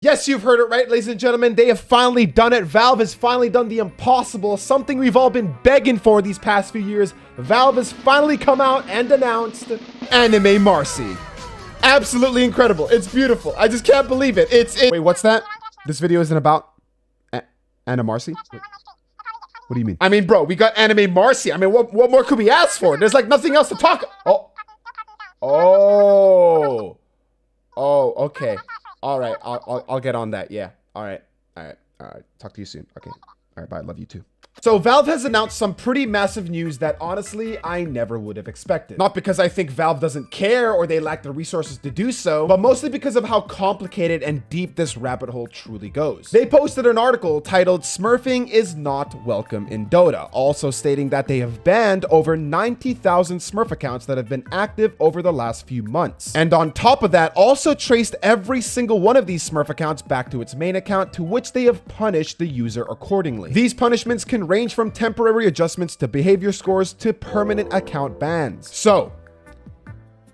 Yes, you've heard it right, ladies and gentlemen. They have finally done it. Valve has finally done the impossible, something we've all been begging for these past few years. Valve has finally come out and announced Anime Marcy. Absolutely incredible. It's beautiful. I just can't believe it. Wait, what's that? This video isn't about Anime Marcy? Wait, what do you mean? I mean, bro, we got Anime Marcy. I mean, what more could we ask for? There's like nothing else to talk. Oh, okay. All right, I'll get on that. Yeah. All right. Talk to you soon. Okay. All right, bye. Love you too. So Valve has announced some pretty massive news that honestly, I never would have expected. Not because I think Valve doesn't care or they lack the resources to do so, but mostly because of how complicated and deep this rabbit hole truly goes. They posted an article titled "Smurfing is not welcome in Dota," also stating that they have banned over 90,000 Smurf accounts that have been active over the last few months. And on top of that, also traced every single one of these Smurf accounts back to its main account, to which they have punished the user accordingly. These punishments can range from temporary adjustments to behavior scores to permanent account bans. So,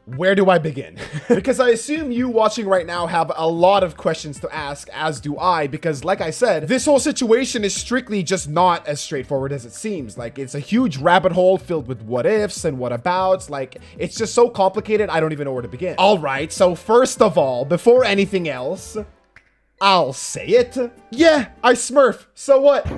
where do I begin? Because I assume you watching right now have a lot of questions to ask, as do I, because like I said, this whole situation is strictly just not as straightforward as it seems. Like, it's a huge rabbit hole filled with what ifs and what abouts. Like, it's just so complicated, I don't even know where to begin. All right, so first of all, before anything else, I'll say it. Yeah, I Smurf. So what?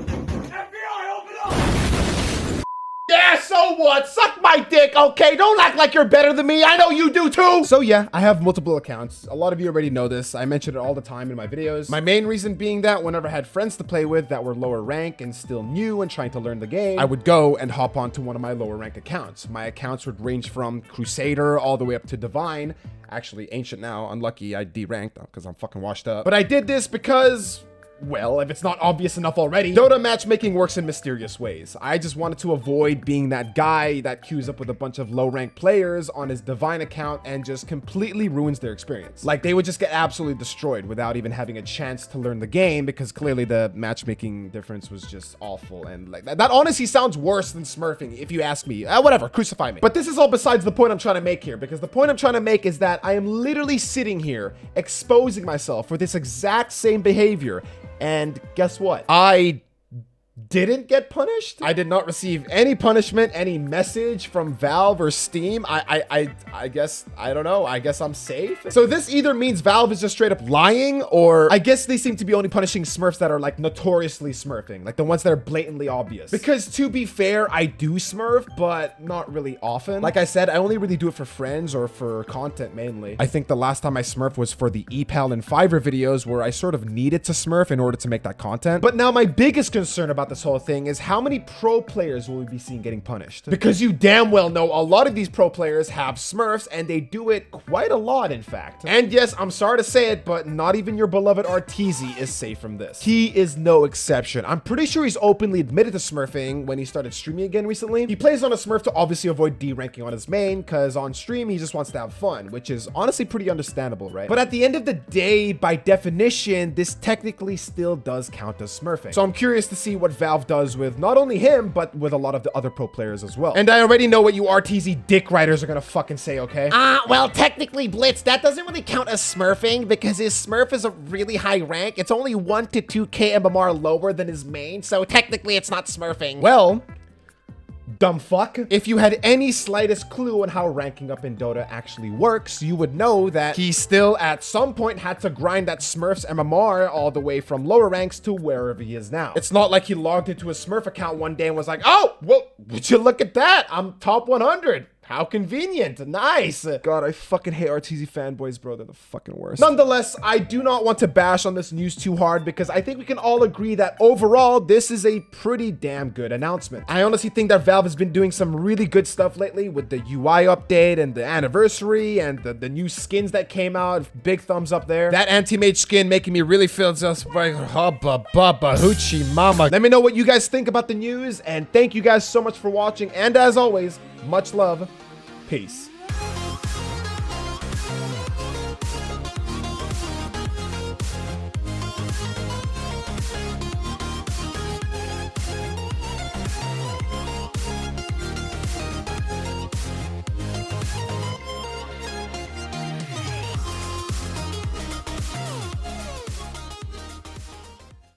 Yeah, so what? Suck my dick, okay? Don't act like you're better than me. I know you do too. So yeah, I have multiple accounts. A lot of you already know this. I mention it all the time in my videos. My main reason being that whenever I had friends to play with that were lower rank and still new and trying to learn the game, I would go and hop onto one of my lower rank accounts. My accounts would range from Crusader all the way up to Divine. Actually, Ancient now. Unlucky, I deranked because I'm fucking washed up. But I did this because, well, if it's not obvious enough already, Dota matchmaking works in mysterious ways. I just wanted to avoid being that guy that queues up with a bunch of low-ranked players on his Divine account and just completely ruins their experience. Like, they would just get absolutely destroyed without even having a chance to learn the game, because clearly the matchmaking difference was just awful. And like that honestly sounds worse than Smurfing, if you ask me. Whatever, crucify me. But this is all besides the point I'm trying to make here, because the point I'm trying to make is that I am literally sitting here exposing myself for this exact same behavior. And guess what? I didn't get punished. I did not receive any punishment, any message from Valve or Steam. I guess, I don't know. I guess I'm safe. So this either means Valve is just straight up lying, or I guess they seem to be only punishing Smurfs that are like notoriously Smurfing, like the ones that are blatantly obvious. Because to be fair, I do Smurf, but not really often. Like I said, I only really do it for friends or for content mainly. I think the last time I Smurfed was for the ePal and Fiverr videos, where I sort of needed to Smurf in order to make that content. But now my biggest concern about this whole thing is how many pro players will we be seeing getting punished? Because you damn well know a lot of these pro players have Smurfs, and they do it quite a lot, in fact. And yes, I'm sorry to say it, but not even your beloved Artosis is safe from this. He is no exception. I'm pretty sure he's openly admitted to Smurfing when he started streaming again recently. He plays on a Smurf to obviously avoid deranking on his main, because on stream he just wants to have fun, which is honestly pretty understandable, right? But at the end of the day, by definition, this technically still does count as Smurfing. So I'm curious to see what Valve does with not only him, but with a lot of the other pro players as well. And I already know what you RTZ dick riders are gonna fucking say, okay? Well, technically, Blitz, that doesn't really count as Smurfing, because his Smurf is a really high rank. It's only 1 to 2k MMR lower than his main, so technically it's not Smurfing. Well, dumb fuck. If you had any slightest clue on how ranking up in Dota actually works, you would know that he still at some point had to grind that Smurf's MMR all the way from lower ranks to wherever he is now. It's not like he logged into his Smurf account one day and was like, oh, well, would you look at that? I'm top 100. How convenient. Nice. God, I fucking hate RTZ fanboys, bro. They're the fucking worst. Nonetheless, I do not want to bash on this news too hard, because I think we can all agree that overall, this is a pretty damn good announcement. I honestly think that Valve has been doing some really good stuff lately with the UI update and the anniversary and the new skins that came out. Big thumbs up there. That anti-mage skin making me really feel just like hubba bubba hoochie mama. Let me know what you guys think about the news, and thank you guys so much for watching. And as always, much love. Peace.